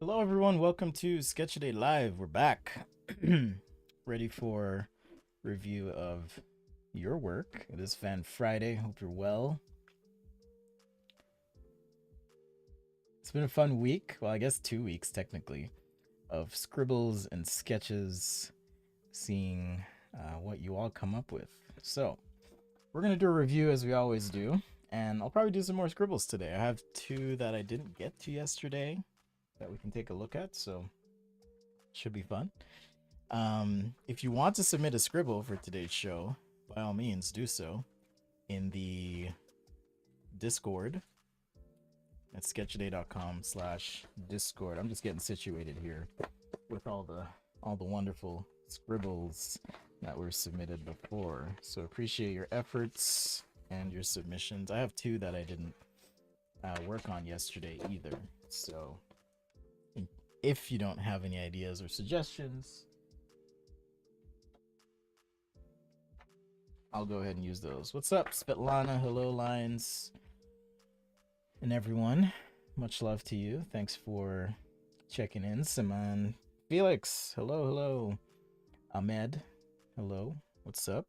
Hello, everyone. Welcome to Sketch-A-Day Live. We're back, ready for review of your work. It is Fan Friday. Hope you're well. It's been a fun week. Well, I guess 2 weeks technically of scribbles and sketches, seeing what you all come up with. So we're gonna do a review as we always do, and I'll probably do some more scribbles today. I have 2 that I didn't get to yesterday that we can take a look at, so should be fun. If you want to submit a scribble for today's show, by all means do so in the Discord at sketchaday.com/discord. I'm just getting situated here with all the wonderful scribbles that were submitted before. So appreciate your efforts and your submissions. I have 2 that I didn't work on yesterday either. So if you don't have any ideas or suggestions, I'll go ahead and use those. What's up, Svetlana? Hello, Lines. And everyone, much love to you. Thanks for checking in. Simon, Felix, hello. Ahmed, hello. What's up?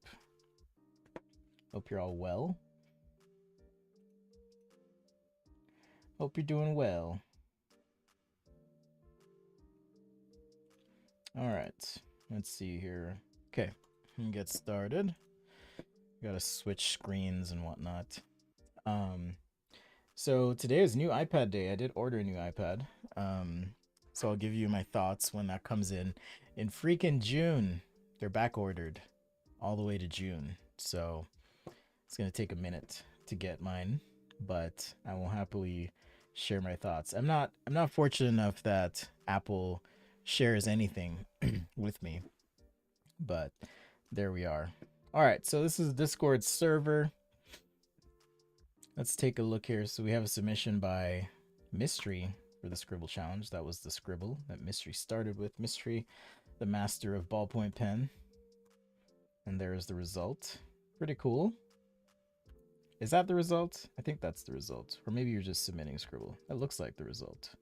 Hope you're all well. Hope you're doing well. All right, let's see here. Okay, get started. Gotta switch screens and whatnot. So today is new iPad day. I did order a new iPad. So I'll give you my thoughts when that comes in freaking June. They're back ordered all the way to June. So it's gonna take a minute to get mine, but I will happily share my thoughts. I'm not fortunate enough that Apple shares anything with me, but there we are. All right, so this is Discord server. Let's take a look here. So we have a submission by Mystery for the Scribble challenge. That was the scribble that Mystery started with. Mystery, the master of ballpoint pen. And there is the result. Pretty cool. Is that the result? I think that's the result. Or maybe you're just submitting a scribble. That looks like the result.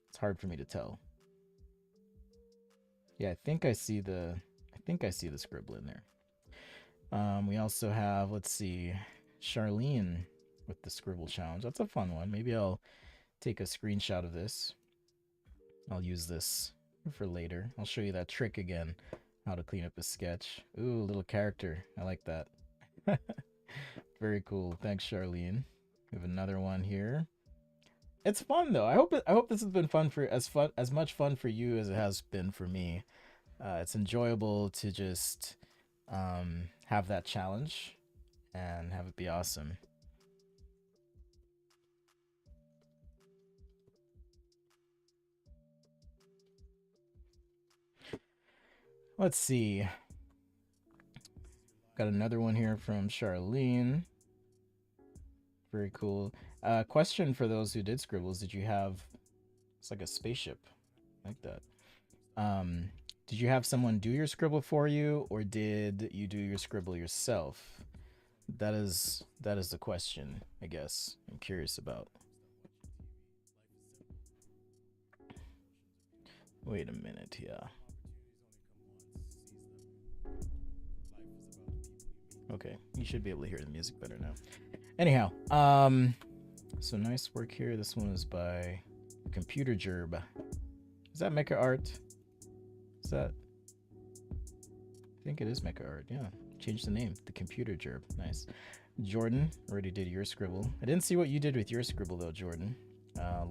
It's hard for me to tell. Yeah, I think I see the scribble in there. We also have, let's see, Charlene with the Scribble challenge. That's a fun one. Maybe I'll take a screenshot of this. I'll use this for later. I'll show you that trick again, how to clean up a sketch. Ooh, little character. I like that. Very cool. Thanks, Charlene. We have another one here. It's fun though. I hope this has been fun, as much fun for you as it has been for me. It's enjoyable to just have that challenge and have it be awesome. Let's see. Got another one here from Charlene. Very cool. Question for those who did scribbles: did you have? It's like a spaceship, like that. Did you have someone do your scribble for you, or did you do your scribble yourself? That is the question, I guess. I'm curious about. Wait a minute here. Okay, you should be able to hear the music better now. Anyhow, so nice work here. This one is by Computer Gerb. Is that Mecha Art? Is that? I think it is Mecha Art. Yeah, change the name. The Computer Gerb. Nice. Jordan, already did your scribble. I didn't see what you did with your scribble though, Jordan.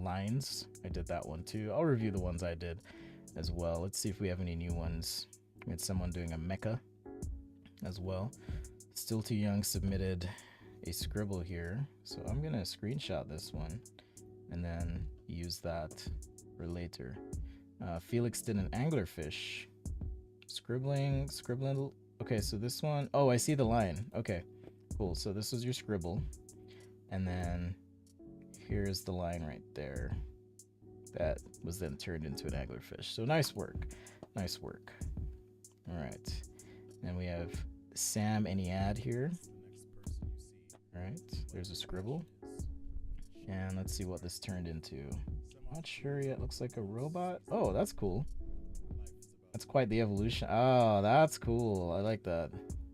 Lines, I did that one too. I'll review the ones I did as well. Let's see if we have any new ones. We had someone doing a mecha as well. Still Too Young submitted a scribble here, so I'm gonna screenshot this one and then use that for later. Felix did an anglerfish. Scribbling. Okay, so this one, oh, I see the line. Okay, cool. So this is your scribble, and then here's the line right there that was then turned into an anglerfish. So nice work. All right, and we have Sam any ad here. All right, there's a scribble, and let's see what this turned into. Not sure yet. Looks like a robot. Oh, that's cool. That's quite the evolution. Oh, that's cool. I like that.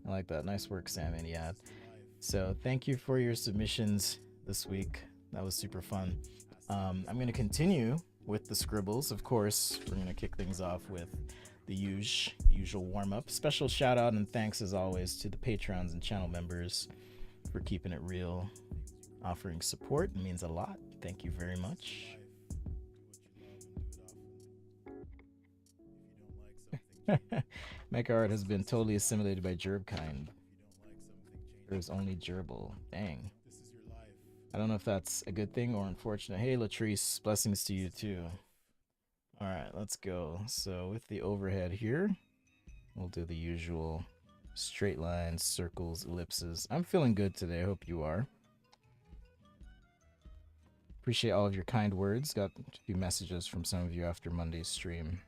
I like that. Nice work, Salmon. Yeah. So thank you for your submissions this week. That was super fun. I'm going to continue with the scribbles. Of course, we're going to kick things off with the usual warm-up. Special shout out and thanks as always to the patrons and channel members for keeping it real, offering support. It means a lot. Thank you very much. Mecha art has been totally assimilated by gerb kind. There's only gerbil. Dang. I don't know if that's a good thing or unfortunate. Hey Latrice, blessings to you too. Alright, let's go. So with the overhead here, we'll do the usual straight lines, circles, ellipses. I'm feeling good today. I hope you are. Appreciate all of your kind words. Got a few messages from some of you after Monday's stream.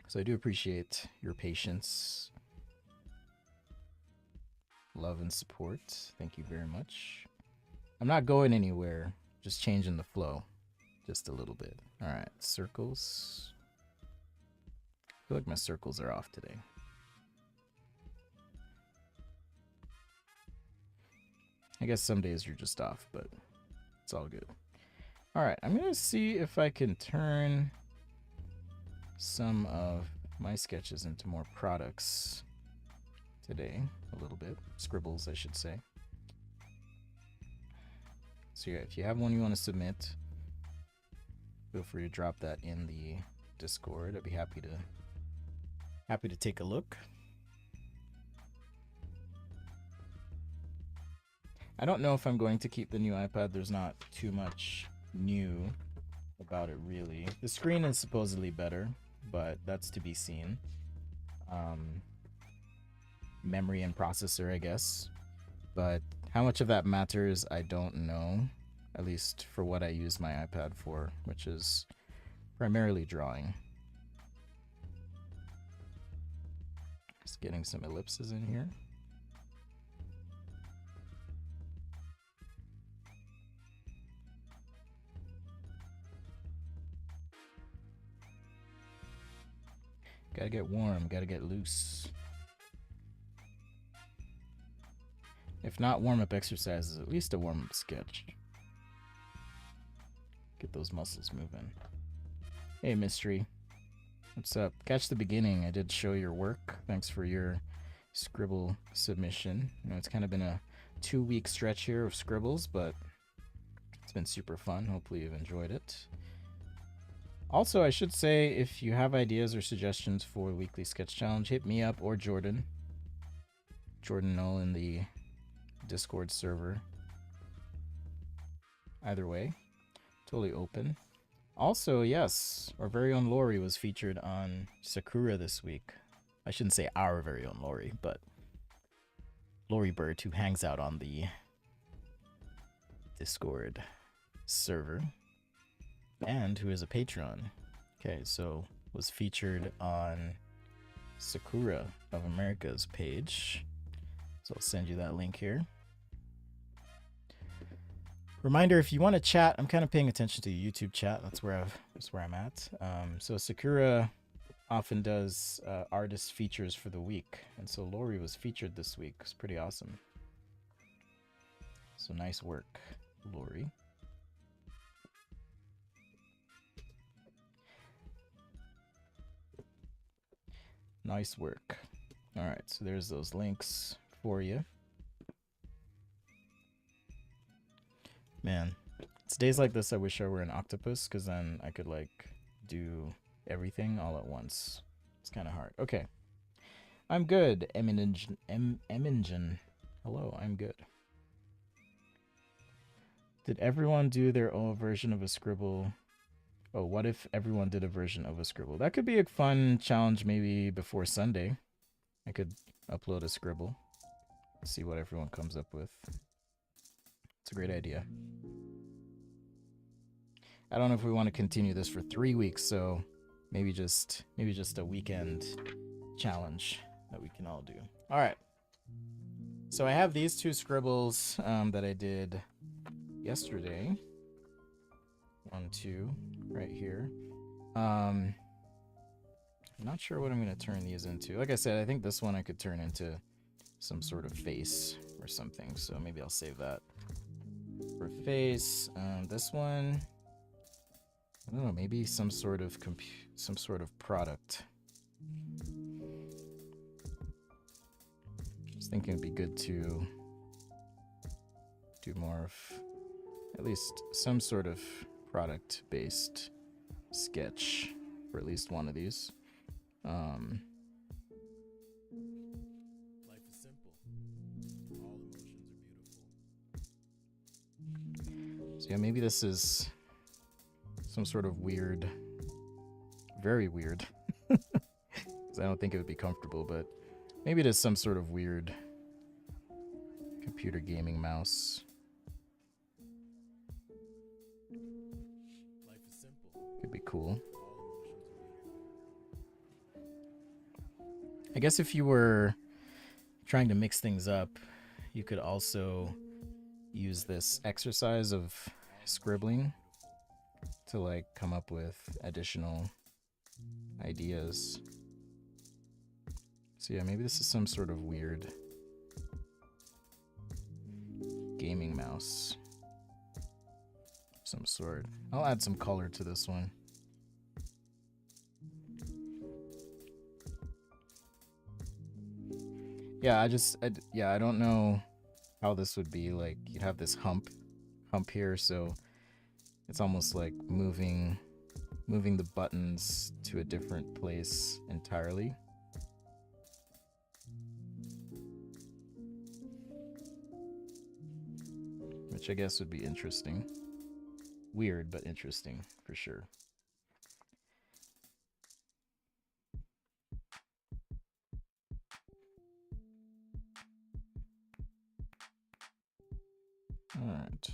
So I do appreciate your patience, love, and support. Thank you very much. I'm not going anywhere, just changing the flow just a little bit. All right, circles. I feel like my circles are off today. I guess some days you're just off, but it's all good. All right, I'm going to see if I can turn some of my sketches into more products today, a little bit. Scribbles, I should say. So yeah, if you have one you want to submit, feel free to drop that in the Discord. I'd be happy to take a look. I don't know if I'm going to keep the new iPad. There's not too much new about it, really. The screen is supposedly better, but that's to be seen. Memory and processor, I guess. But how much of that matters, I don't know. At least for what I use my iPad for, which is primarily drawing. Just getting some ellipses in here. Gotta get warm, gotta get loose. If not warm-up exercises, at least a warm-up sketch. Get those muscles moving. Hey, Mystery. What's up? Catch the beginning. I did show your work. Thanks for your Scribble submission. You know, it's kind of been a 2-week stretch here of scribbles, but it's been super fun. Hopefully you've enjoyed it. Also, I should say, if you have ideas or suggestions for the weekly sketch challenge, hit me up or Jordan. Jordan Null in the Discord server. Either way, totally open. Also, yes, our very own Lori was featured on Sakura this week. I shouldn't say our very own Lori, but Lori Bird, who hangs out on the Discord server and who is a patron. Okay, so was featured on Sakura of America's page. So I'll send you that link here. Reminder, if you want to chat, I'm kind of paying attention to the YouTube chat. That's where I'm at. So Sakura often does artist features for the week, and so Lori was featured this week. It's pretty awesome. So nice work, Lori. Nice work. All right, so there's those links for you. Man, it's days like this I wish I were an octopus, because then I could, like, do everything all at once. It's kind of hard. Okay. I'm good, Emingen. Hello, I'm good. Did everyone do their own version of a scribble? Oh, what if everyone did a version of a scribble? That could be a fun challenge maybe before Sunday. I could upload a scribble. See what everyone comes up with. It's a great idea. I don't know if we want to continue this for 3 weeks, so maybe just a weekend challenge that we can all do. All right. So I have these two scribbles that I did yesterday. 1, 2, right here. I'm not sure what I'm going to turn these into. Like I said, I think this one I could turn into some sort of face or something, so maybe I'll save that for face. This one, I don't know, maybe some sort of product. I was thinking it'd be good to do more of at least some sort of product-based sketch for at least one of these. Life is simple. All emotions are beautiful. So yeah, maybe this is some sort of weird, very weird, because I don't think it would be comfortable, but maybe it is some sort of weird computer gaming mouse. Life is simple. Could be cool. I guess if you were trying to mix things up, you could also use this exercise of scribbling to like come up with additional ideas. So yeah, maybe this is some sort of weird gaming mouse of some sort. I'll add some color to this one. Yeah, I don't know how this would be. Like, you'd have this hump here, so it's almost like moving the buttons to a different place entirely. Which I guess would be interesting. Weird, but interesting for sure. All right.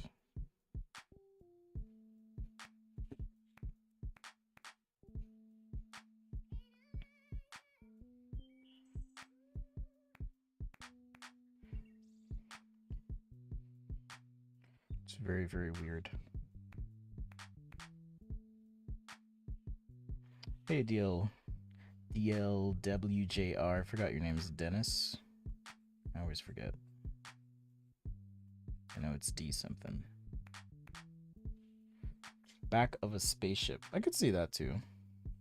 It's very, very weird. Hey, DLWJR. I forgot your name is Dennis. I always forget. I know it's D something. Back of a spaceship. I could see that too.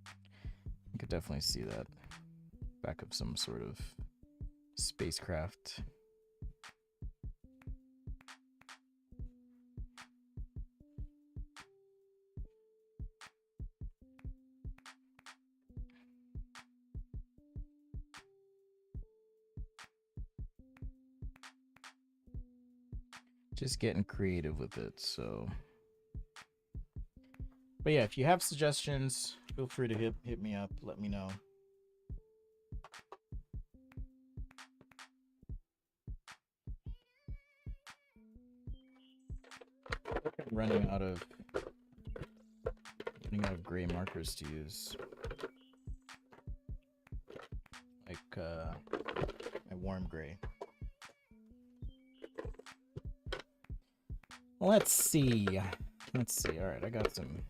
I could definitely see that. Back of some sort of spacecraft. Just getting creative with it, so. But yeah, if you have suggestions, feel free to hit me up. Let me know. Running out of gray markers to use. Like my warm gray. Let's see. All right, I got some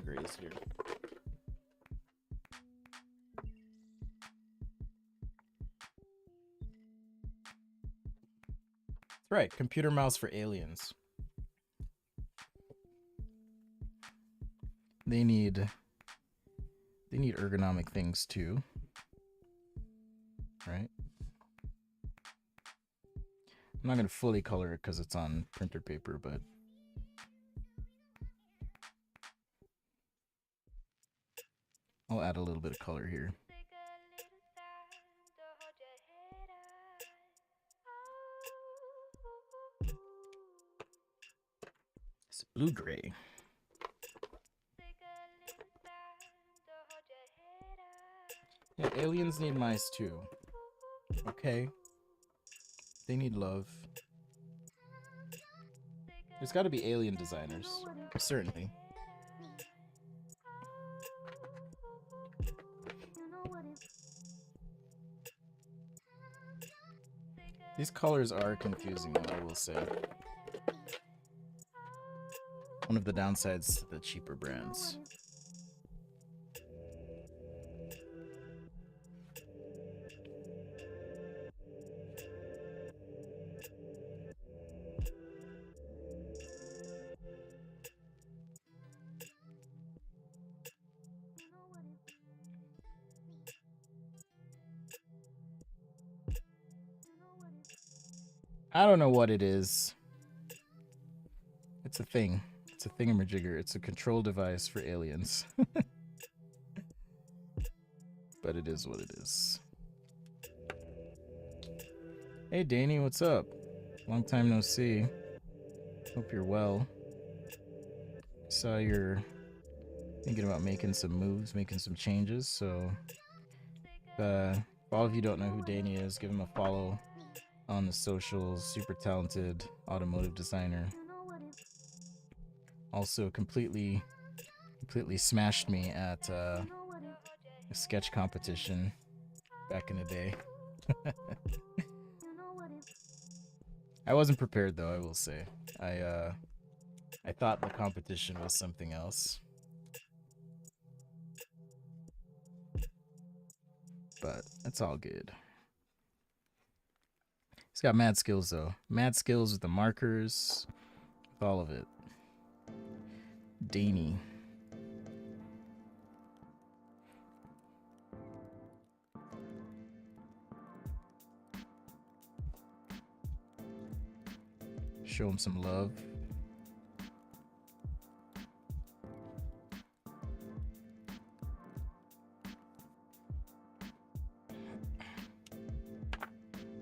grays here. That's right, computer mouse for aliens. They need ergonomic things too, right? I'm not gonna fully color it because it's on printer paper, but I'll add a little bit of color here. It's blue gray. Yeah, aliens need mice too. Okay. They need love. There's got to be alien designers. Certainly. These colors are confusing, though, I will say. one of the downsides to the cheaper brands. I don't know what it is. It's a thing. It's a thingamajigger. It's a control device for aliens. But it is what it is. Hey Danny, what's up? Long time no see. Hope you're well. Saw you're thinking about making some moves, making some changes, so for all of you who don't know who Danny is, give him a follow on the socials. Super talented automotive designer. Also completely smashed me at a sketch competition back in the day. I wasn't prepared though, I will say. I thought the competition was something else. But it's all good. He's got mad skills though. Mad skills with the markers, with all of it. Danny. Show him some love.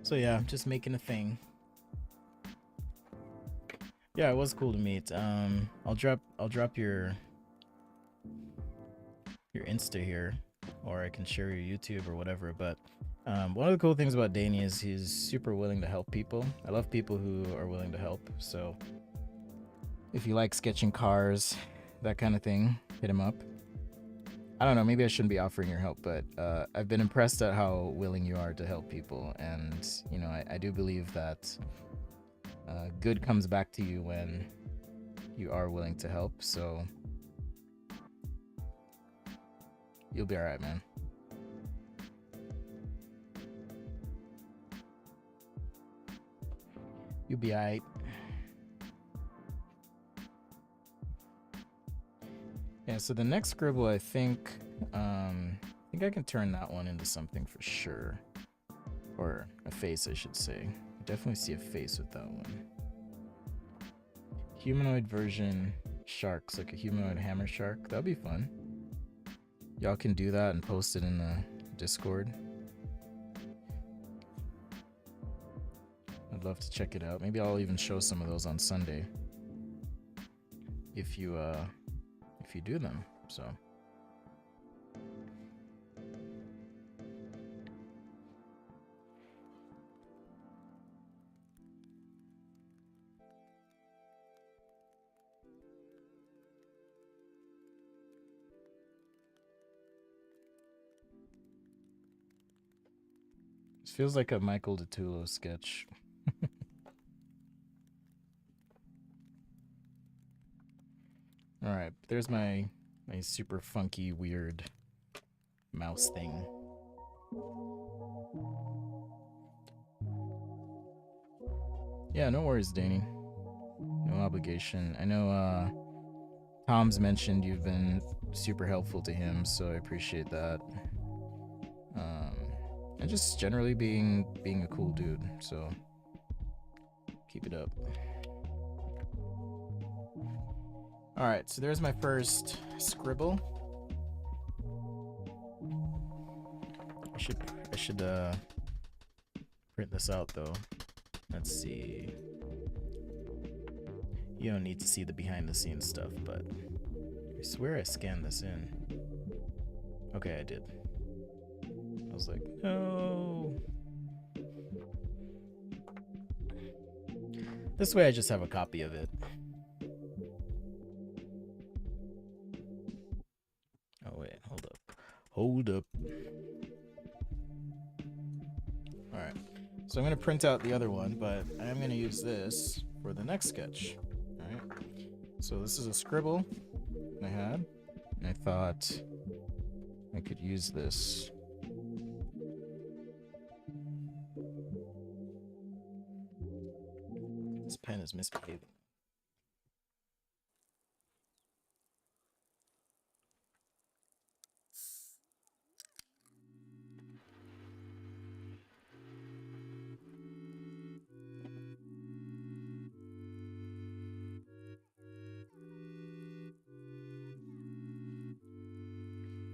So yeah, just making a thing. Yeah, it was cool to meet. I'll drop your Insta here, or I can share your YouTube or whatever. But one of the cool things about Danny is he's super willing to help people. I love people who are willing to help. So if you like sketching cars, that kind of thing, hit him up. I don't know, maybe I shouldn't be offering your help, but I've been impressed at how willing you are to help people. And, you know, I do believe that good comes back to you when you are willing to help. So you'll be all right, man. You'll be all right. Yeah, so the next scribble, I think I can turn that one into something for sure. Or a face, I should say. I definitely see a face with that one. Humanoid version sharks, like a humanoid hammer shark. That'd be fun. Y'all can do that and post it in the Discord. I'd love to check it out. Maybe I'll even show some of those on Sunday. If you do them, so. This feels like a Michael DeTulo sketch. All right, there's my super funky, weird mouse thing. Yeah, no worries, Danny. No obligation. I know Tom's mentioned you've been super helpful to him, so I appreciate that. And just generally being a cool dude, so keep it up. All right, so there's my first scribble. I should print this out though. Let's see. You don't need to see the behind the scenes stuff, but I swear I scanned this in. Okay, I did. I was like, no. This way I just have a copy of it. Oh wait, hold up. Hold up. Alright. So I'm gonna print out the other one, but I'm gonna use this for the next sketch. Alright. So this is a scribble I had, and I thought I could use this. This pen is misbehaving.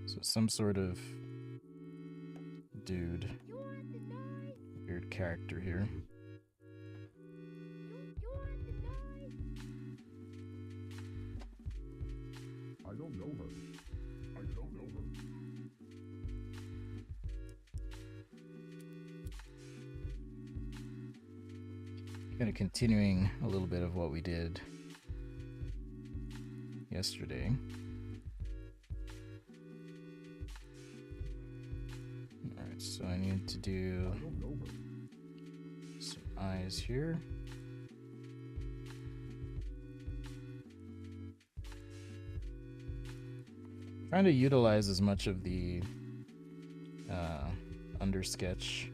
So some sort of dude, weird character here. I don't know her. I don't know her. Kind of continuing a little bit of what we did yesterday. Alright, so I need to do some eyes here. Trying to utilize as much of the under sketch,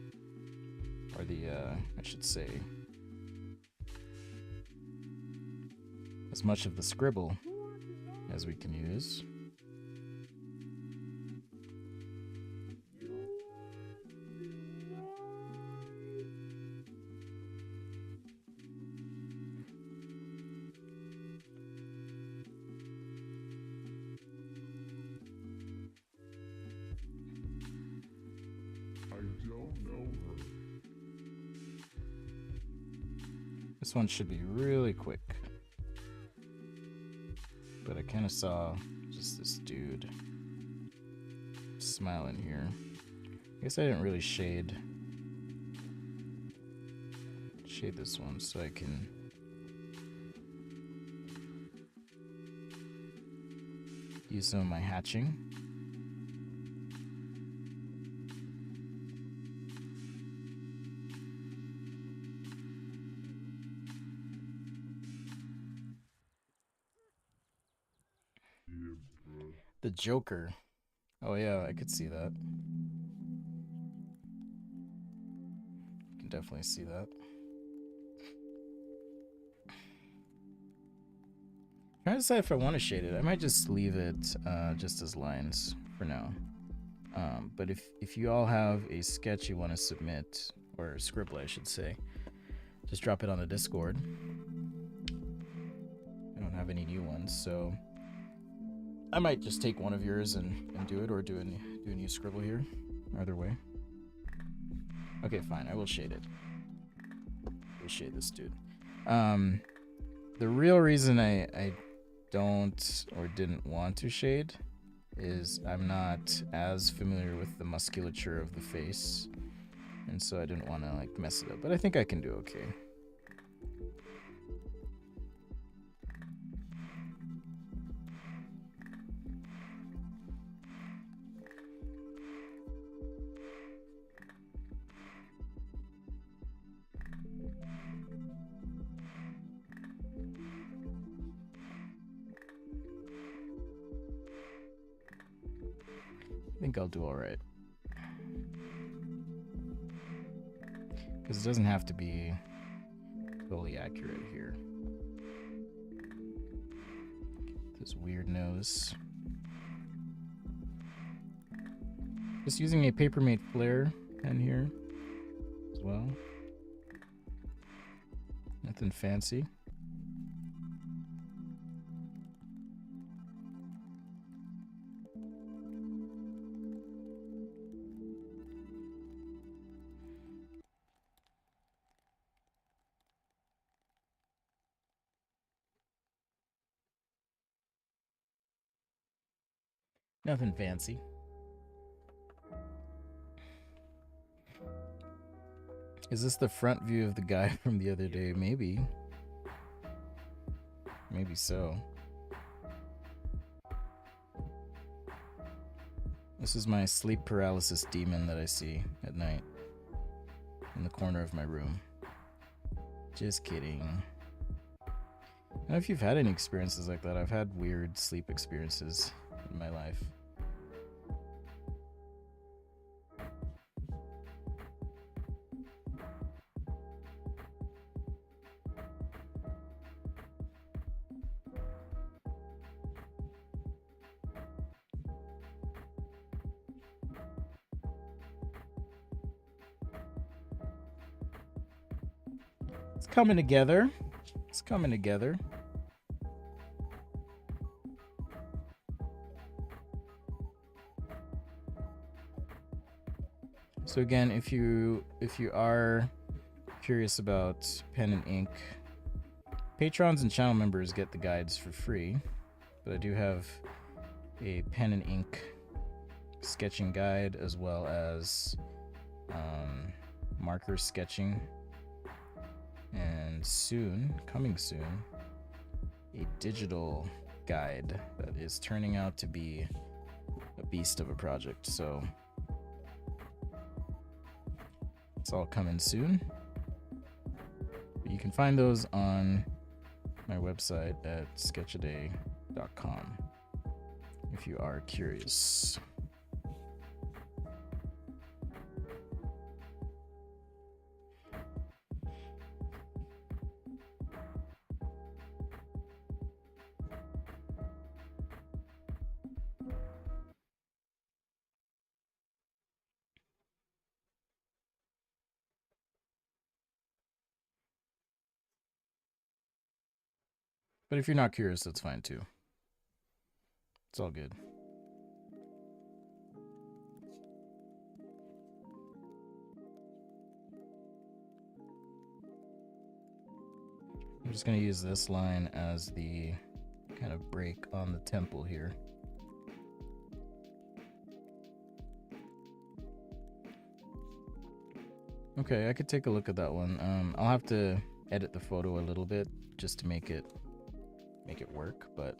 or the I should say, as much of the scribble as we can use. This one should be really quick. But I kind of saw just this dude smiling here. I guess I didn't really shade this one so I can use some of my hatching. The Joker. Oh yeah, I could see that. You can definitely see that. Trying to decide if I want to shade it. I might just leave it just as lines for now. But if you all have a sketch you want to submit, or a scribble I should say, just drop it on the Discord. I don't have any new ones, so I might just take one of yours and do it, or do a new scribble here. Either way. Okay, fine. I will shade it. We'll shade this dude. The real reason I don't or didn't want to shade is I'm not as familiar with the musculature of the face, and so I didn't want to like mess it up. But I think I can do okay. I think I'll do all right. Because it doesn't have to be fully accurate here. This weird nose. Just using a Papermate Flare pen here as well. Nothing fancy. Nothing fancy. Is this the front view of the guy from the other day? Maybe. Maybe so. This is my sleep paralysis demon that I see at night in the corner of my room. Just kidding. I don't know if you've had any experiences like that. I've had weird sleep experiences in my life. It's coming together. It's coming together. So again, if you are curious about pen and ink, patrons and channel members get the guides for free, but I do have a pen and ink sketching guide as well as marker sketching, and coming soon, a digital guide that is turning out to be a beast of a project. So it's all coming soon. But you can find those on my website at sketchaday.com if you are curious. But if you're not curious, that's fine too. It's all good. I'm just going to use this line as the kind of break on the temple here. Okay, I could take a look at that one. I'll have to edit the photo a little bit just to make it work, but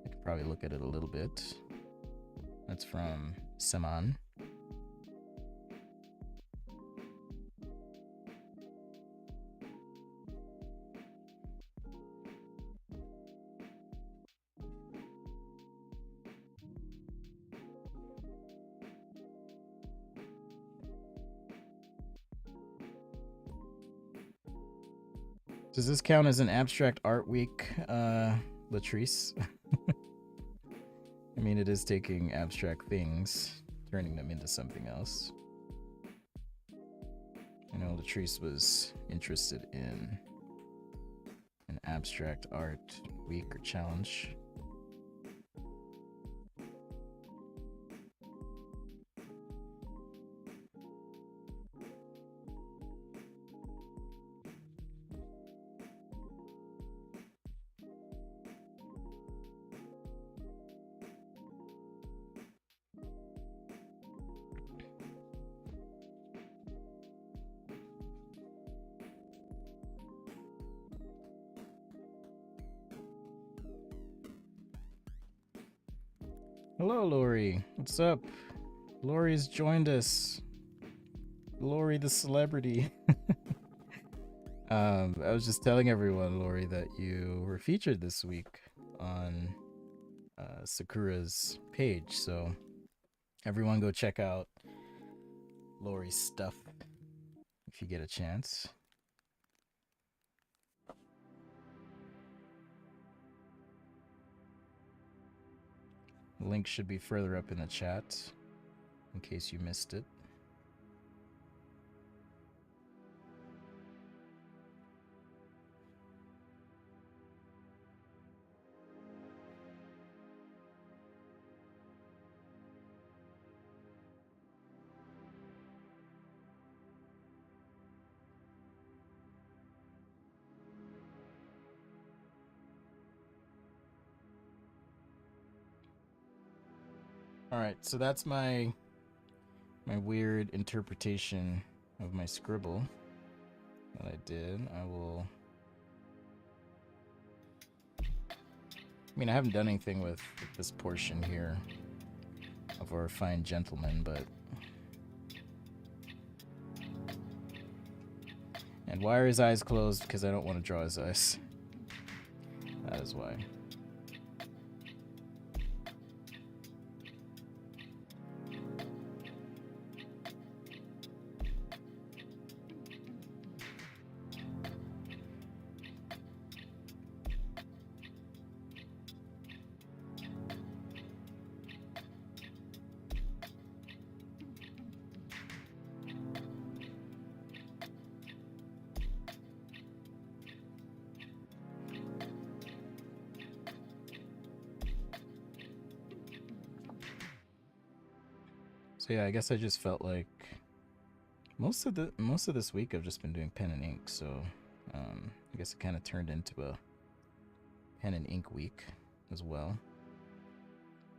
I could probably look at it a little bit. That's from Saman. Does this count as an abstract art week, Latrice? I mean, it is taking abstract things, turning them into something else. I know Latrice was interested in an abstract art week or challenge. Hello, Lori. What's up? Lori's joined us. Lori the celebrity. I was just telling everyone, Lori, that you were featured this week on Sakura's page. So everyone go check out Lori's stuff if you get a chance. The link should be further up in the chat in case you missed it. All right, so that's my weird interpretation of my scribble that I did. I haven't done anything with this portion here of our fine gentleman, but... And why are his eyes closed? Because I don't want to draw his eyes. That is why. So yeah, I guess I just felt like most of this week I've just been doing pen and ink, so I guess it kind of turned into a pen and ink week as well.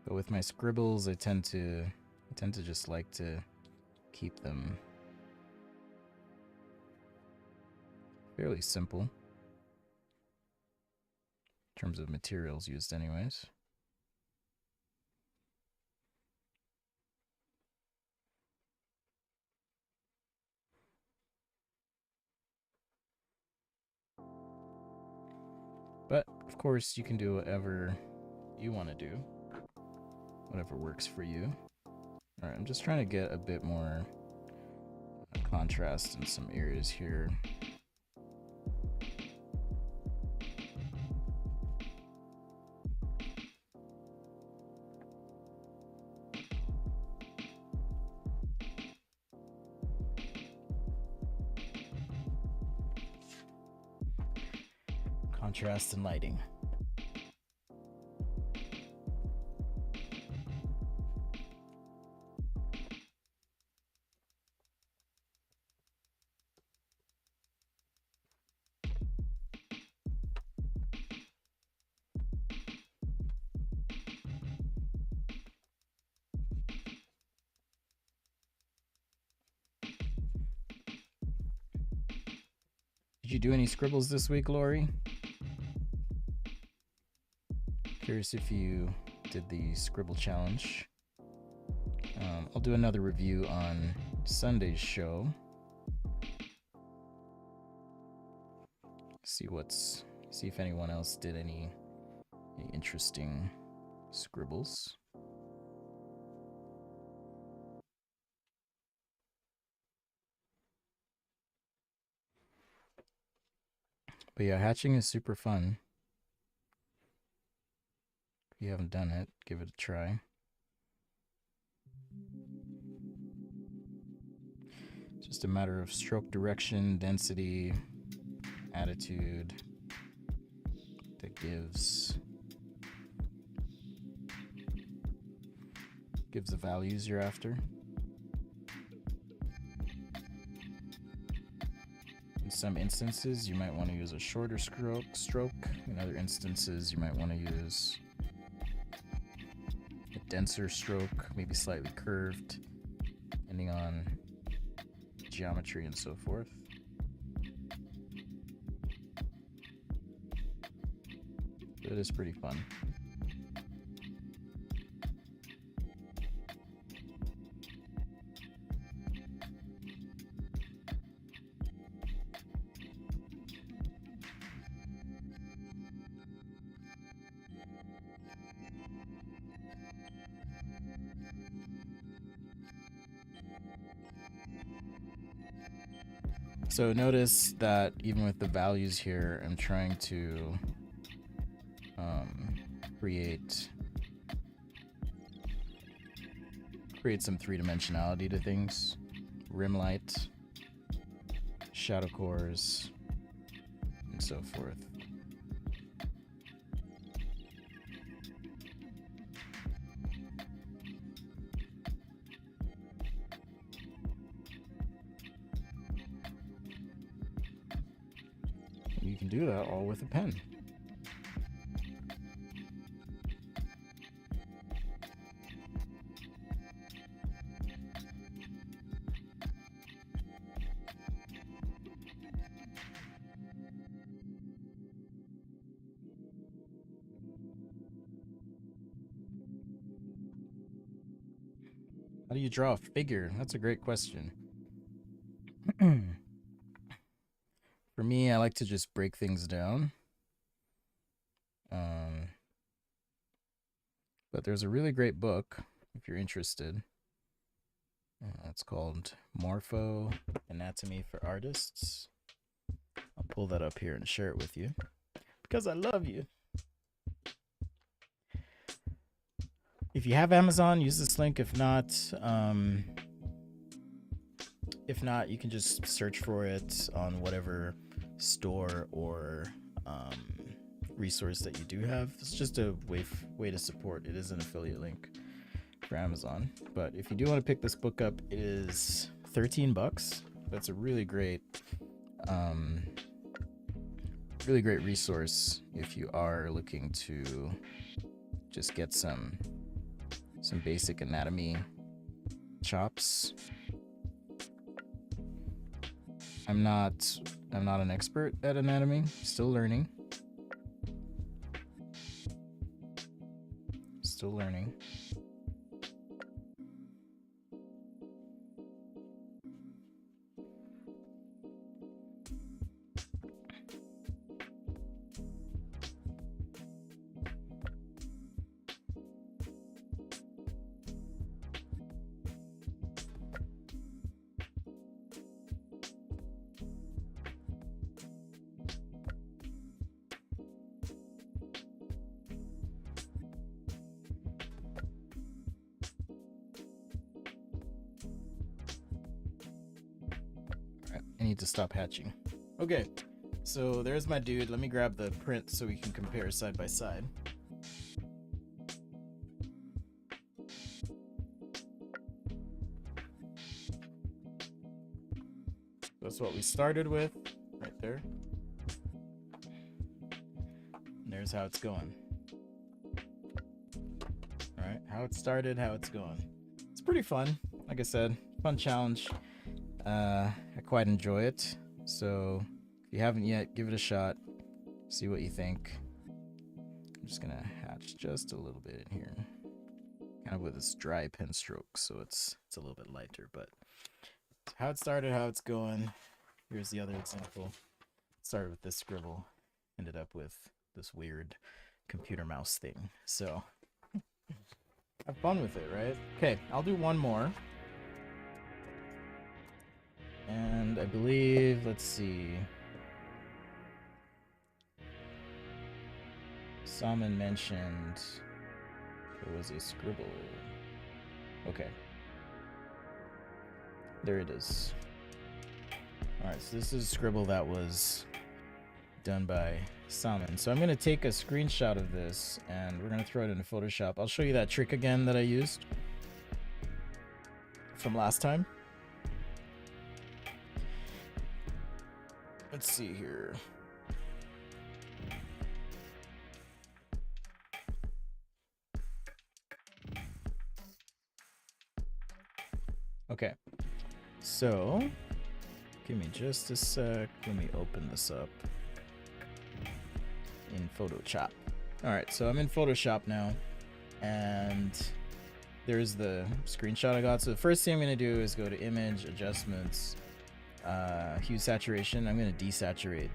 But with my scribbles, I tend to just like to keep them fairly simple in terms of materials used anyways. But of course, you can do whatever you want to do, whatever works for you. All right, I'm just trying to get a bit more contrast in some areas here. Contrast and lighting. Did you do any scribbles this week, Lori? Curious if you did the scribble challenge. I'll do another review on Sunday's show. See if anyone else did any interesting scribbles. But yeah, hatching is super fun. If you haven't done it, give it a try. It's just a matter of stroke direction, density, attitude that gives the values you're after. In some instances, you might want to use a shorter stroke. In other instances, you might want to use a denser stroke, maybe slightly curved, depending on geometry and so forth. But it is pretty fun. So notice that even with the values here, I'm trying to create some three-dimensionality to things. Rim light, shadow cores, and so forth. You can do that all with a pen. How do you draw a figure? That's a great question. For me, I like to just break things down. But there's a really great book if you're interested. It's called Morpho Anatomy for Artists. I'll pull that up here and share it with you because I love you. If you have Amazon, use this link. If not, you can just search for it on whatever store or resource that you do have. It's just a way to support. It is an affiliate link for Amazon. But if you do want to pick this book up, it is $13. That's a really great resource if you are looking to just get some basic anatomy chops. I'm not an expert at anatomy, still learning. I need to stop hatching. Okay, so there's my dude. Let me grab the print so we can compare side by side. That's what we started with, right there. And there's how it's going. All right, how it started, how it's going. It's pretty fun. Like I said, fun challenge. I quite enjoy it. So if you haven't yet, give it a shot. See what you think. I'm just gonna hatch just a little bit in here, kind of with this dry pen stroke, so it's a little bit lighter. But how it started, how it's going. Here's the other example. Started with this scribble, ended up with this weird computer mouse thing. So have fun with it, right? Okay, I'll do one more. And I believe, let's see. Salmon mentioned there was a scribble. Okay. There it is. Alright, so this is a scribble that was done by Salmon. So I'm going to take a screenshot of this and we're going to throw it into Photoshop. I'll show you that trick again that I used from last time. Let's see here. Okay, so give me just a sec. Let me open this up in Photoshop. All right, so I'm in Photoshop now, and there's the screenshot I got. So the first thing I'm gonna do is go to Image, Adjustments, Hue Saturation. I'm gonna desaturate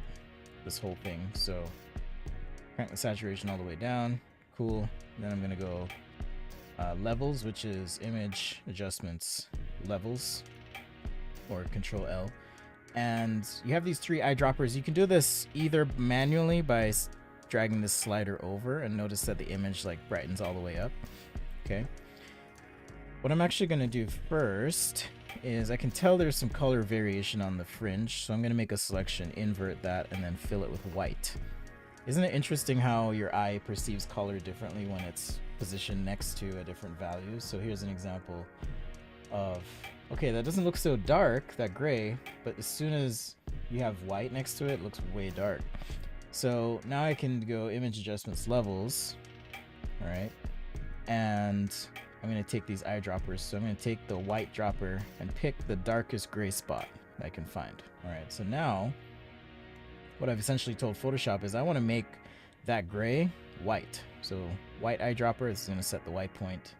this whole thing. So crank the saturation all the way down. Cool. And then I'm gonna go Levels, which is Image, Adjustments, Levels, or Control L. And you have these three eyedroppers. You can do this either manually by dragging this slider over, and notice that the image like brightens all the way up. Okay. What I'm actually going to do first is I can tell there's some color variation on the fringe, so I'm going to make a selection, invert that, and then fill it with white. Isn't it interesting how your eye perceives color differently when it's positioned next to a different value? So here's an example of, okay, that doesn't look so dark, that gray, but as soon as you have white next to it, it looks way dark. So now I can go Image, Adjustments, Levels, all right, and I'm going to take these eyedroppers. So I'm going to take the white dropper and pick the darkest gray spot that I can find. All right, so now what I've essentially told Photoshop is I want to make that gray white. So white eyedropper is going to set the white point.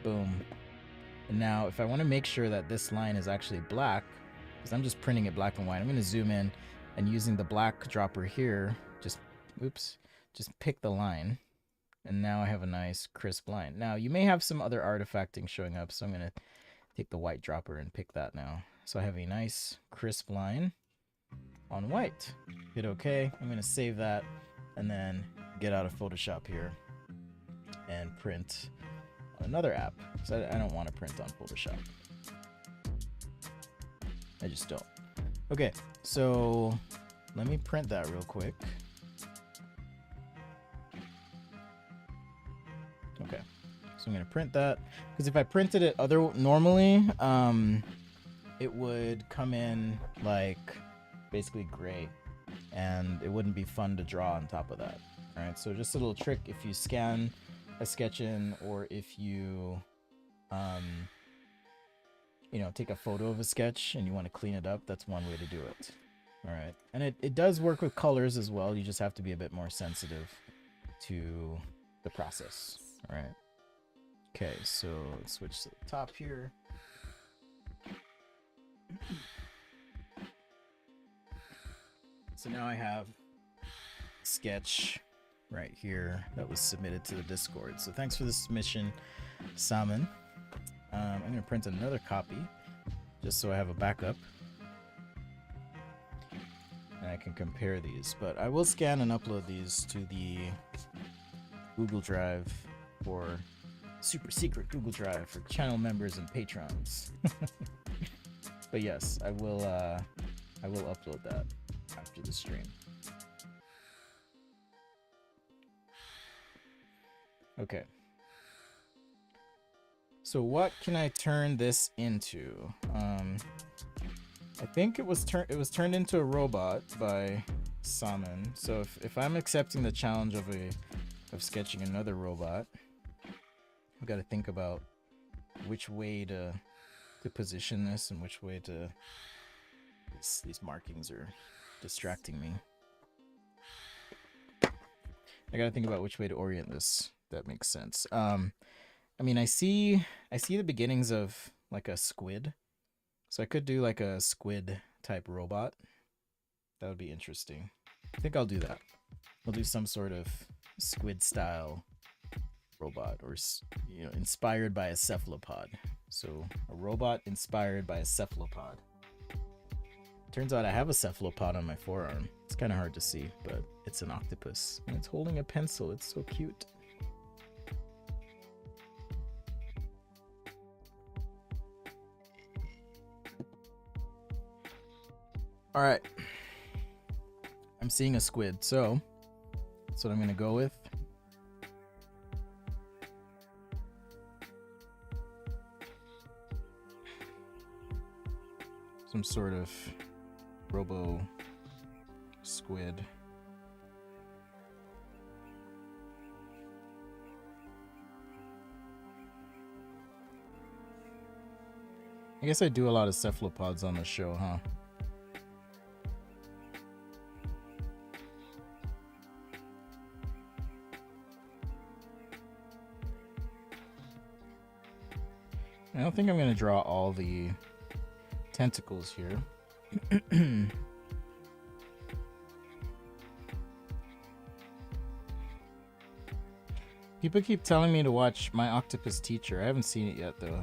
Boom. And now if I want to make sure that this line is actually black, because I'm just printing it black and white, I'm going to zoom in and using the black dropper here, just pick the line And now I have a nice crisp line. Now, you may have some other artifacting showing up, so I'm going to take the white dropper and pick that now. So I have a nice crisp line on white. Hit OK. I'm going to save that and then get out of Photoshop here and print on another app. So I don't want to print on Photoshop. I just don't. Okay, so let me print that real quick. Okay, so I'm gonna print that because if I printed it normally, it would come in like basically gray, and it wouldn't be fun to draw on top of that. All right, so just a little trick: if you scan a sketch in, or if you, you know, take a photo of a sketch and you want to clean it up, that's one way to do it. All right, and it does work with colors as well. You just have to be a bit more sensitive to the process. All right. Okay, so let's switch to the top here. So now I have a sketch right here that was submitted to the Discord. So thanks for the submission, Salmon. I'm going to print another copy just so I have a backup. And I can compare these. But I will scan and upload these to the Google Drive for super secret Google Drive for channel members and patrons. But yes, I will upload that after the stream. Okay. So what can I turn this into? I think it was turned into a robot by Salmon. So if I'm accepting the challenge of sketching another robot, I've got to think about which way to position this and which way to. These markings are distracting me. I got to think about which way to orient this. That makes sense. I mean, I see the beginnings of like a squid. So I could do like a squid type robot. That would be interesting. I think I'll do that. I'll do some sort of squid style robot, or, you know, inspired by a cephalopod. So a robot inspired by a cephalopod. Turns out I have a cephalopod on my forearm. It's kind of hard to see, but it's an octopus. And it's holding a pencil. It's so cute. All right. I'm seeing a squid, so that's what I'm going to go with. Some sort of robo squid. I guess I do a lot of cephalopods on the show, huh? I don't think I'm going to draw all the tentacles here. People keep telling me to watch My Octopus Teacher. I haven't seen it yet, though.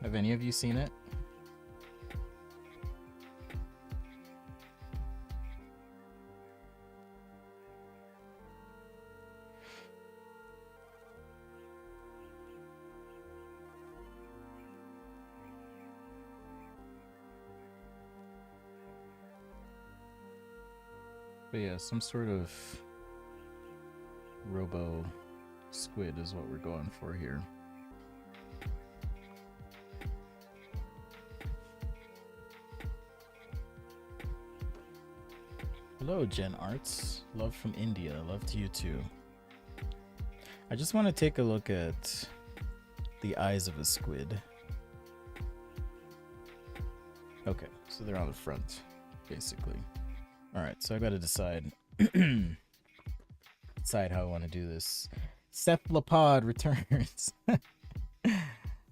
Have any of you seen it? But yeah, some sort of robo squid is what we're going for here. Hello, Jen Arts. Love from India. Love to you too. I just want to take a look at the eyes of a squid. Okay, so they're on the front, basically. Alright, so I gotta decide how I want to do this. Cephalopod returns.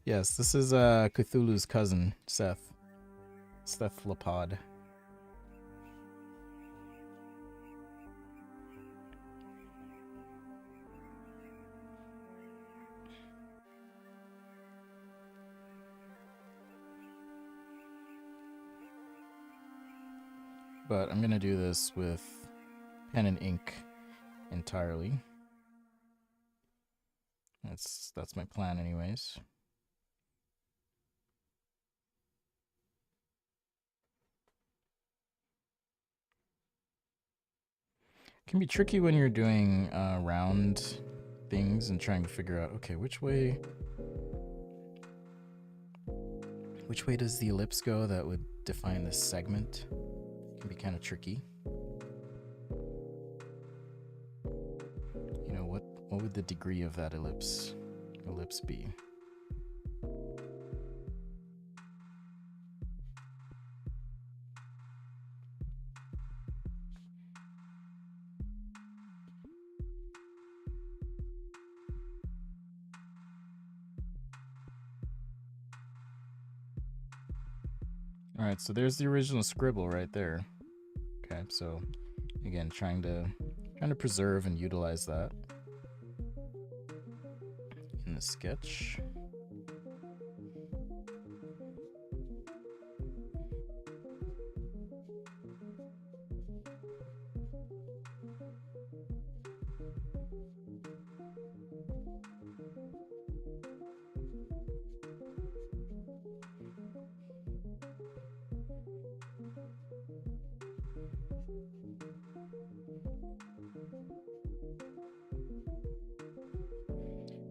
Yes, this is Cthulhu's cousin, Seth. Cephalopod. but I'm going to do this with pen and ink entirely. That's my plan anyways. It can be tricky when you're doing round things and trying to figure out, okay, which way does the ellipse go that would define this segment? It can be kind of tricky. You know, what would the degree of that ellipse be? All right, so there's the original scribble right there. Okay, so again, trying to preserve and utilize that in the sketch.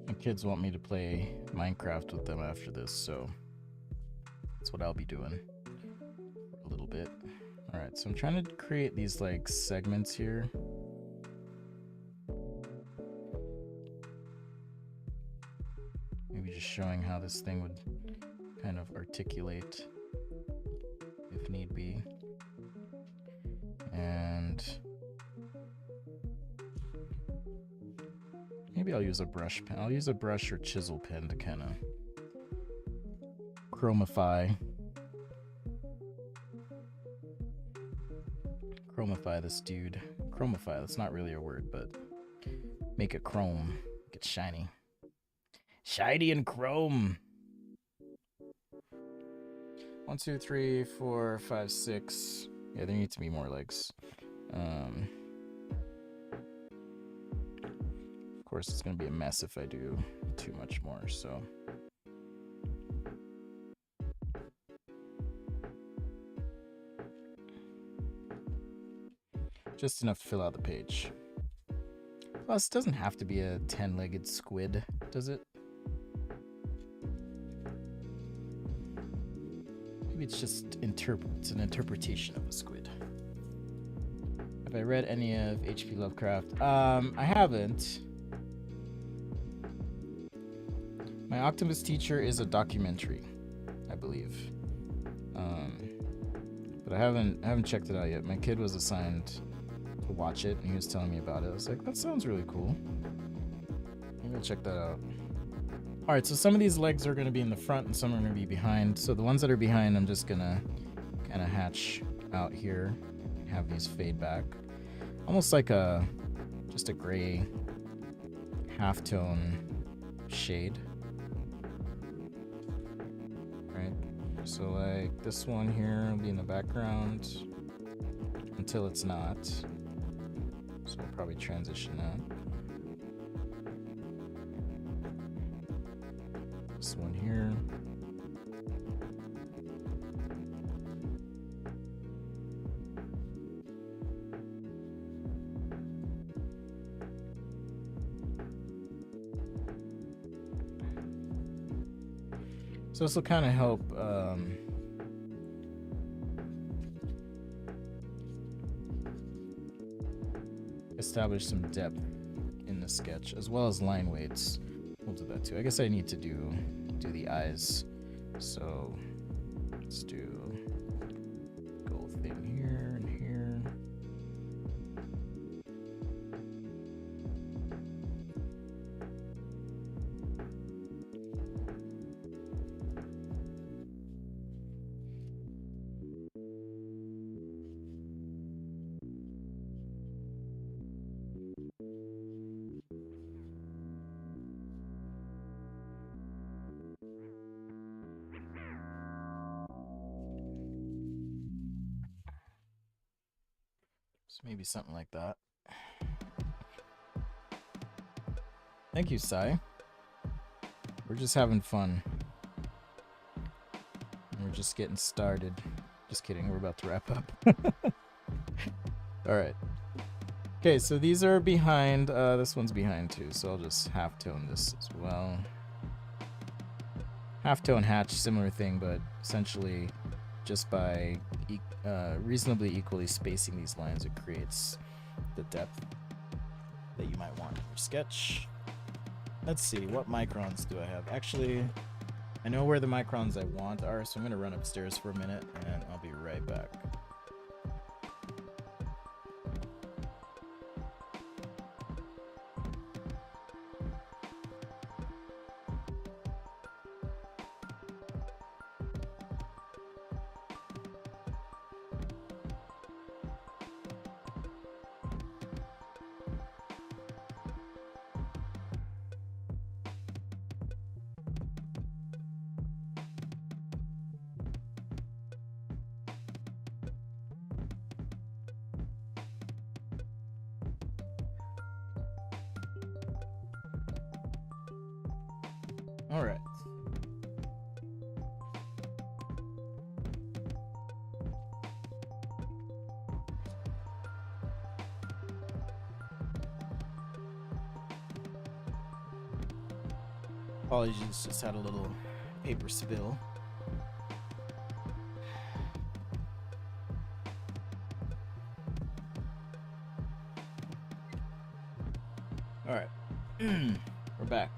My kids want me to play Minecraft with them after this, so that's what I'll be doing a little bit. All right, so I'm trying to create these like segments here. Maybe just showing how this thing would kind of articulate if need be. And maybe I'll use a brush pen. I'll use a brush or chisel pen to kind of chromify this dude. Chromify, that's not really a word, but make it chrome, make it shiny. Shiny and chrome. 1, 2, 3, 4, 5, 6. Yeah, there need to be more legs. Of course, it's going to be a mess if I do too much more, so. Just enough to fill out the page. Plus, it doesn't have to be a 10-legged squid, does it? Maybe it's just it's an interpretation of a squid. Have I read any of H.P. Lovecraft? I haven't. My Octopus Teacher is a documentary, I believe. But I haven't checked it out yet. My kid was assigned to watch it, and he was telling me about it. I was like, that sounds really cool. Maybe I'll check that out. All right, so some of these legs are going to be in the front and some are going to be behind. So the ones that are behind, I'm just going to kind of hatch out here and have these fade back. Almost like just a gray halftone shade. Right? So like this one here will be in the background until it's not. So we'll probably transition that. This one here. So this will kind of help establish some depth in the sketch, as well as line weights. We'll do that too. I guess I need to do the eyes. So let's do gold thing here and here. maybe something like that. Thank you, Sai. We're just having fun. We're just getting started. Just kidding, we're about to wrap up. Alright. Okay, so these are behind. This one's behind too, so I'll just halftone this as well. Halftone hatch, similar thing, but essentially just by reasonably equally spacing these lines, it creates the depth that you might want in your sketch. Let's see, what microns do I have? Actually, I know where the microns I want are, so I'm going to run upstairs for a minute, and I'll be right back. All right. Apologies, just had a little paper spill. All right. We're back.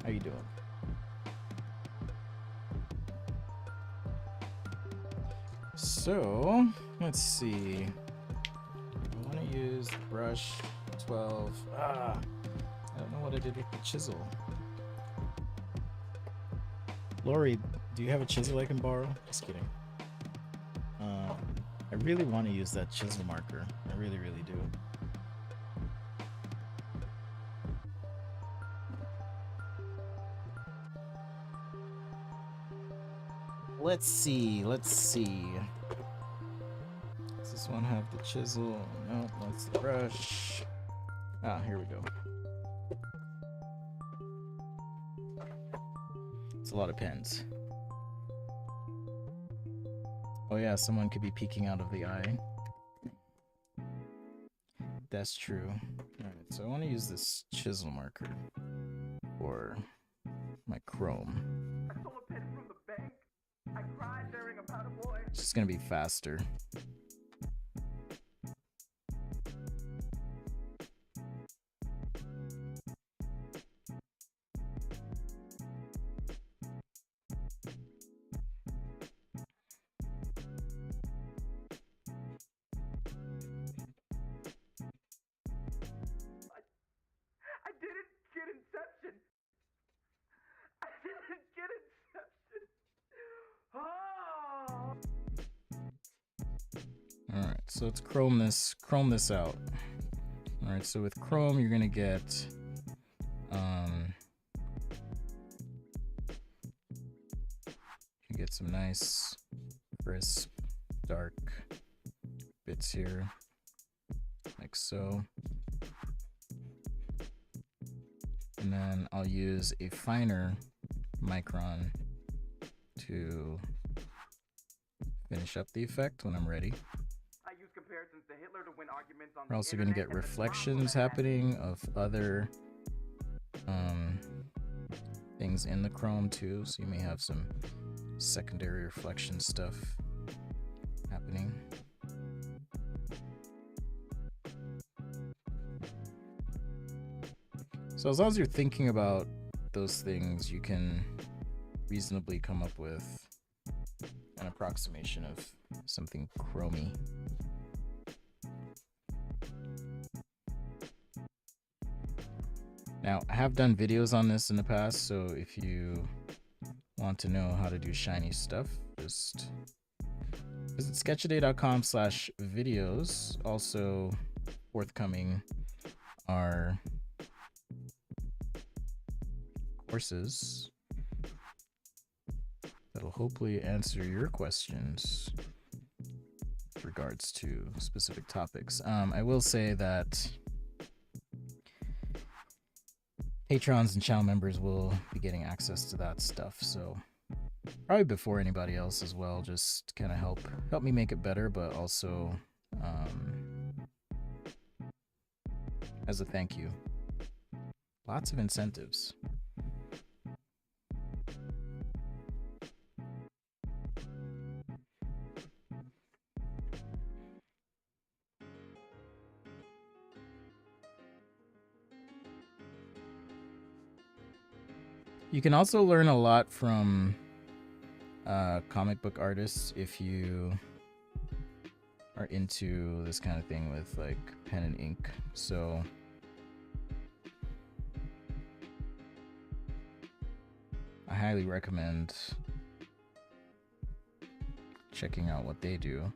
How you doing? So, let's see. I want to use the brush 12. I don't know what I did with the chisel. Lori, do you have a chisel I can borrow? Just kidding. I really want to use that chisel marker. I really, really do. Let's see. Does this one have the chisel? No, that's the brush. Ah, here we go. It's a lot of pens. Oh yeah, someone could be peeking out of the eye. That's true. Alright, so I want to use this chisel marker for my chrome. I stole a pen from the bank. I cried during a powder boy. It's just gonna be faster. I didn't get Inception. I didn't get Inception. Oh. Alright, so let's chrome this out. Alright, so with chrome you're gonna get you get some nice crisp dark bits here, like so. And then I'll use a finer micron to finish up the effect when I'm ready. I use comparisons to Hitler to win arguments on We're the also going to internet get and the reflections drama happening of other things in the chrome too, so you may have some secondary reflection stuff happening. So as long as you're thinking about those things, you can reasonably come up with an approximation of something chromy. Now, I have done videos on this in the past, so if you want to know how to do shiny stuff, just visit sketchaday.com/videos. Also forthcoming are courses that'll hopefully answer your questions with regards to specific topics. I will say that patrons and channel members will be getting access to that stuff, so probably before anybody else as well, just kind of help me make it better, but also as a thank you. Lots of incentives. You can also learn a lot from comic book artists if you are into this kind of thing with like pen and ink. So I highly recommend checking out what they do.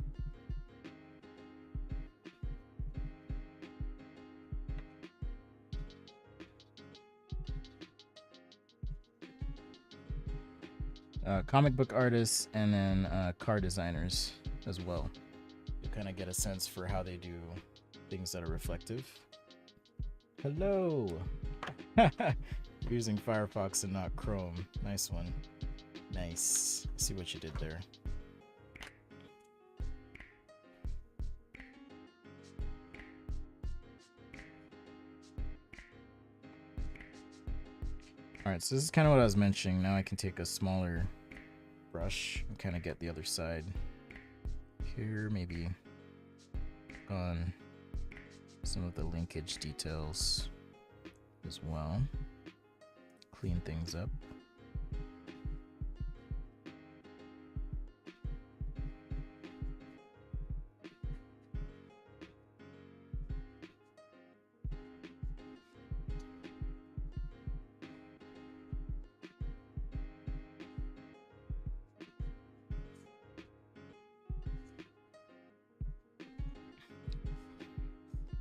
Comic book artists and then car designers as well. You kind of get a sense for how they do things that are reflective. Hello! Using Firefox and not Chrome. Nice one. Nice. See what you did there. Alright, so this is kind of what I was mentioning. Now I can take a smaller brush and kind of get the other side here, maybe on some of the linkage details as well. Clean things up.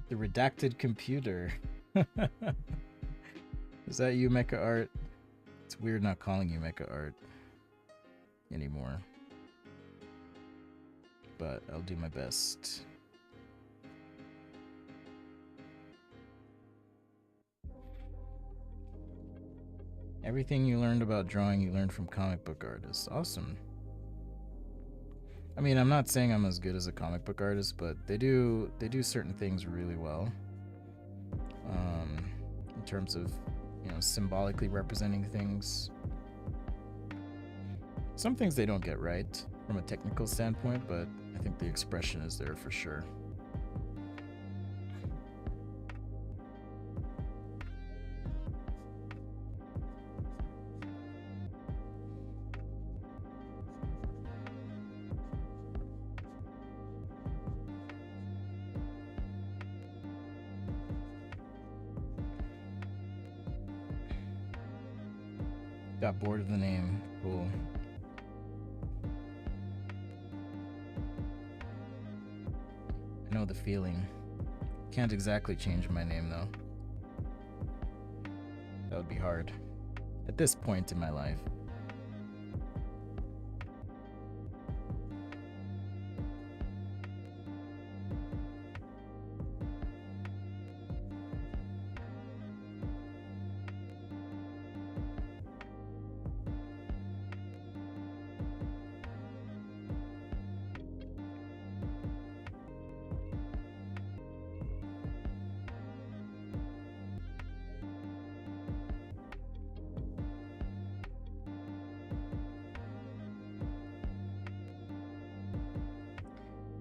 The redacted computer. Is that you, Mecha Art? It's weird not calling you Mecha Art anymore. But I'll do my best. Everything you learned about drawing, you learned from comic book artists. Awesome. I mean, I'm not saying I'm as good as a comic book artist, but they do certain things really well. In terms of, you know, symbolically representing things. Some things they don't get right from a technical standpoint, but I think the expression is there for sure. Got bored of the name. Cool. I know the feeling. Can't exactly change my name though. That would be hard. At this point in my life.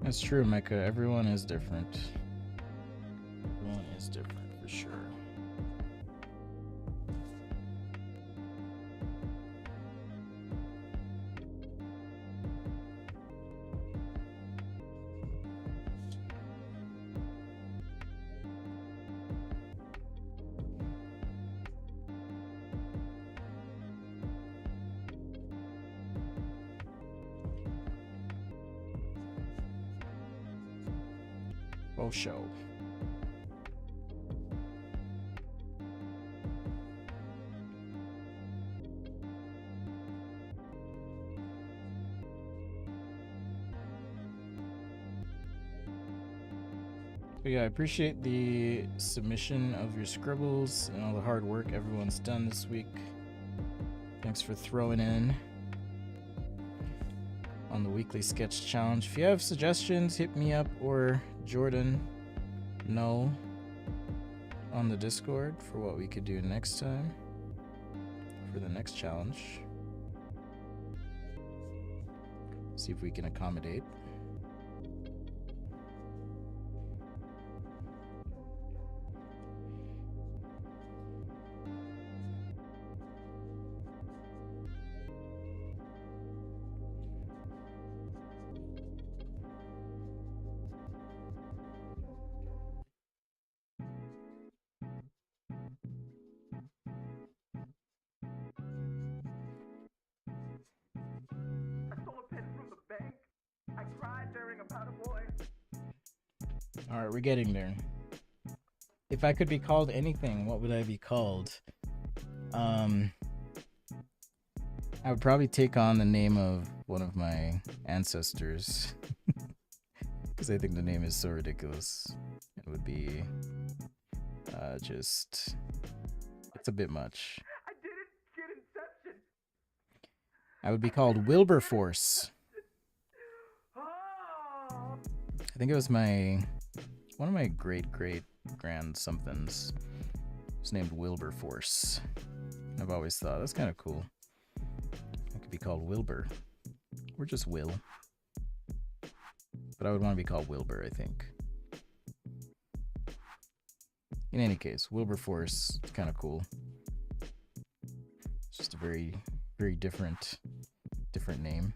That's true, Mecha. Everyone is different. Everyone is different for sure. Show. But yeah, I appreciate the submission of your scribbles and all the hard work everyone's done this week. Thanks for throwing in on the weekly sketch challenge. If you have suggestions, hit me up or Jordan know on the Discord for what we could do next time for the next challenge. See if we can accommodate. I stole a pen from the bank. I cried during a powder boy. Alright, we're getting there. If I could be called anything, what would I be called? I would probably take on the name of one of my ancestors. Because I think the name is so ridiculous. It would be just... It's a bit much. I didn't get Inception. I would be called Wilberforce. Oh. I think it was one of my great-great-grand somethings was named Wilberforce. I've always thought that's kind of cool. I could be called Wilbur, or just Will. But I would want to be called Wilbur, I think. In any case, Wilberforce is kind of cool. It's just a very, very different name.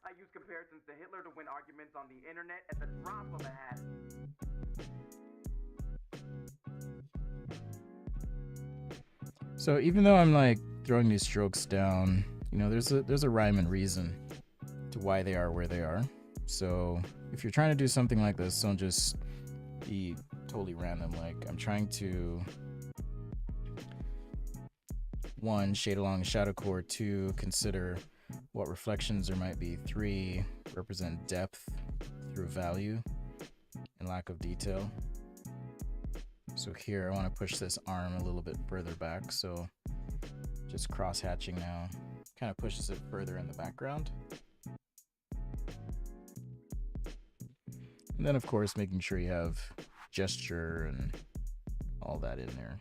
I use comparisons to Hitler to win arguments on the internet at the drop of a hat. So even though I'm like throwing these strokes down, you know, there's a rhyme and reason to why they are where they are. So if you're trying to do something like this, don't just be totally random. Like I'm trying to 1, shade along shadow core, 2, consider what reflections there might be, 3, represent depth through value and lack of detail. So here I want to push this arm a little bit further back, so just cross hatching now kind of pushes it further in the background. And then of course making sure you have gesture and all that in there.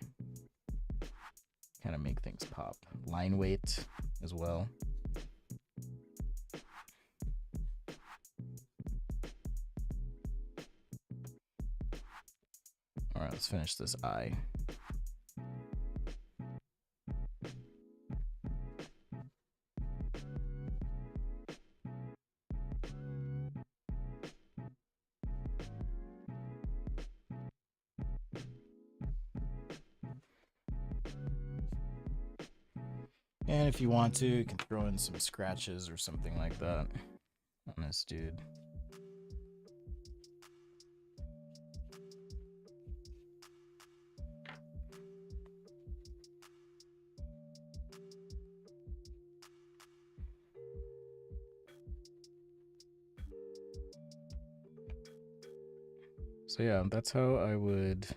Kind of make things pop. Line weight as well. All right, let's finish this eye. And if you want to, you can throw in some scratches or something like that on this dude. So yeah, that's how I would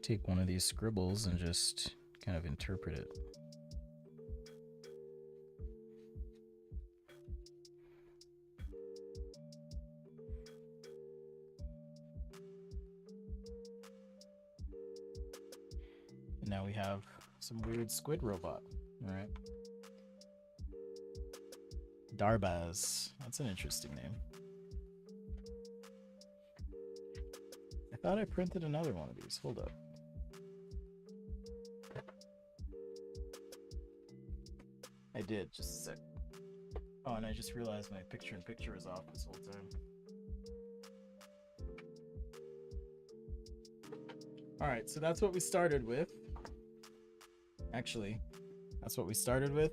take one of these scribbles and just kind of interpret it. And now we have some weird squid robot. All right. Darbaz. That's an interesting name. I thought I printed another one of these. Hold up. I did, just a sec. Oh, and I just realized my picture-in-picture was off this whole time. Alright, so that's what we started with. Actually, that's what we started with,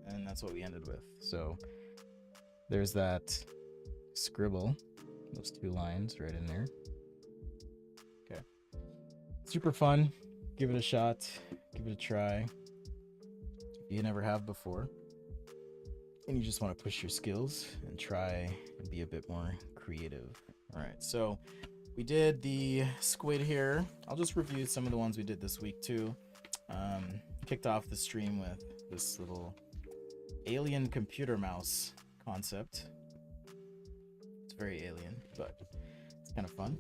and that's what we ended with. So, there's that scribble, those 2 lines right in there. Okay. Super fun. Give it a shot. Give it a try. you never have before, and you just want to push your skills and try and be a bit more creative. All right, so we did the squid here. I'll just review some of the ones we did this week too. Kicked off the stream with this little alien computer mouse concept. It's very alien, but it's kind of fun.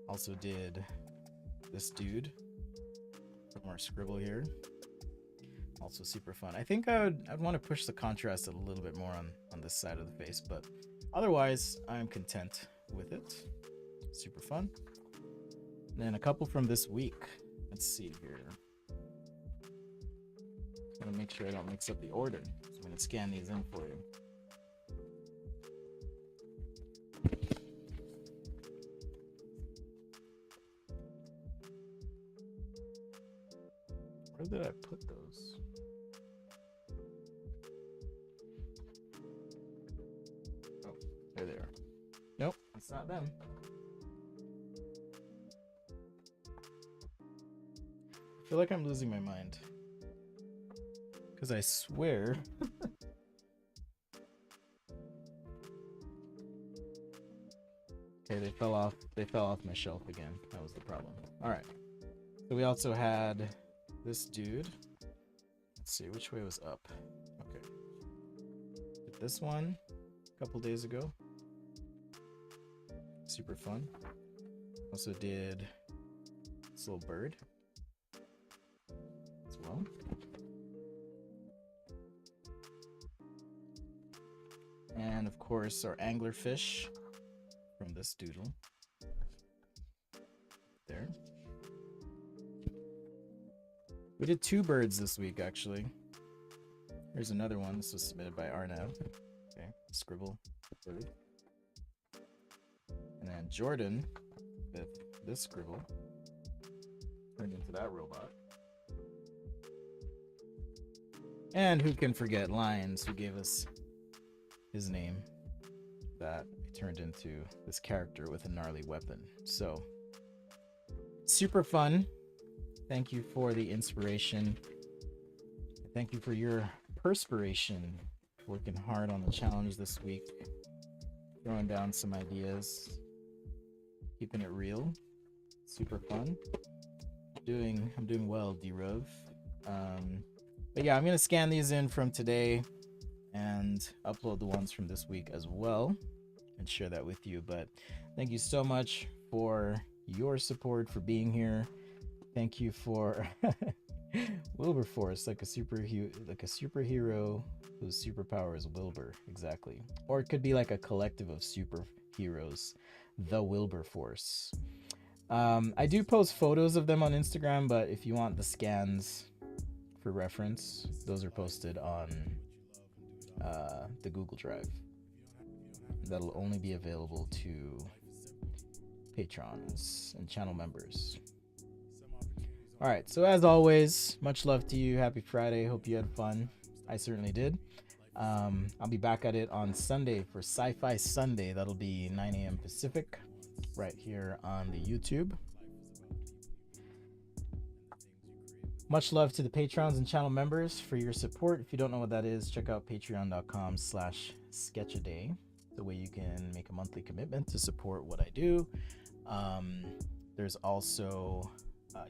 Also did this dude from our Scribble here. Also super fun. I think I'd want to push the contrast a little bit more on this side of the face, but otherwise I'm content with it. Super fun. And then a couple from this week. Let's see here. I'm gonna make sure I don't mix up the order. So I'm gonna scan these in for you. Where did I put those? Oh, there they are. Nope, it's not them. I feel like I'm losing my mind. Because I swear. Okay, they fell off my shelf again. That was the problem. Alright. So we also had this dude. Let's see, which way was up? Okay. Did this one a couple days ago. Super fun. Also did this little bird as well. And of course our anglerfish from this doodle. There. We did 2 birds this week actually. Here's another one. This was submitted by Arnav. Okay, Scribble bird. And then Jordan with this Scribble turned into that robot. And who can forget Lions, who gave us his name, that turned into this character with a gnarly weapon. So super fun. Thank you for the inspiration. Thank you for your perspiration, working hard on the challenge this week, throwing down some ideas, keeping it real. Super fun. I'm doing well, D-Rove. But yeah, I'm gonna scan these in from today and upload the ones from this week as well and share that with you. But thank you so much for your support, for being here. Thank you for Wilberforce, like a superhero whose superpower is Wilbur, exactly. Or it could be like a collective of superheroes, the Wilberforce. I do post photos of them on Instagram, but if you want the scans for reference, those are posted on the Google Drive. That'll only be available to patrons and channel members. All right, so as always, much love to you. Happy Friday. Hope you had fun. I certainly did. I'll be back at it on Sunday for Sci-Fi Sunday. That'll be 9 a.m. Pacific right here on the YouTube. Much love to the patrons and channel members for your support. If you don't know what that is, check out patreon.com/sketchaday. The way you can make a monthly commitment to support what I do. There's also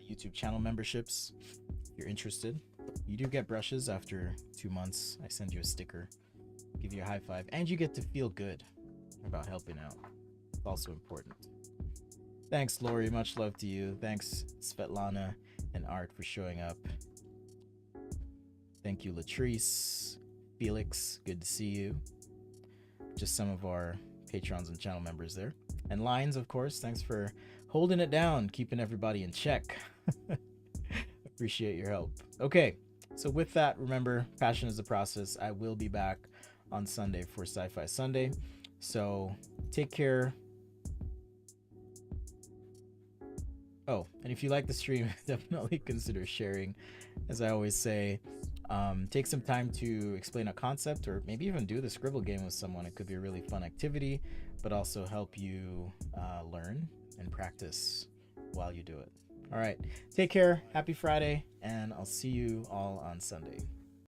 YouTube channel memberships if you're interested. You do get brushes after 2 months. I send you a sticker, give you a high five, and you get to feel good about helping out. It's also important. Thanks, Lori. Much love to you. Thanks, Svetlana and Art, for showing up. Thank you, Latrice, Felix. Good to see you. Just some of our patrons and channel members there. And Lines, of course. Thanks for holding it down, keeping everybody in check. Appreciate your help. Okay, so with that, remember, passion is a process. I will be back on Sunday for Sci-Fi Sunday. So take care. Oh, and if you like the stream, definitely consider sharing. As I always say, take some time to explain a concept, or maybe even do the Scribble game with someone. It could be a really fun activity, but also help you learn and practice while you do it. All right, take care. Happy Friday, and I'll see you all on Sunday.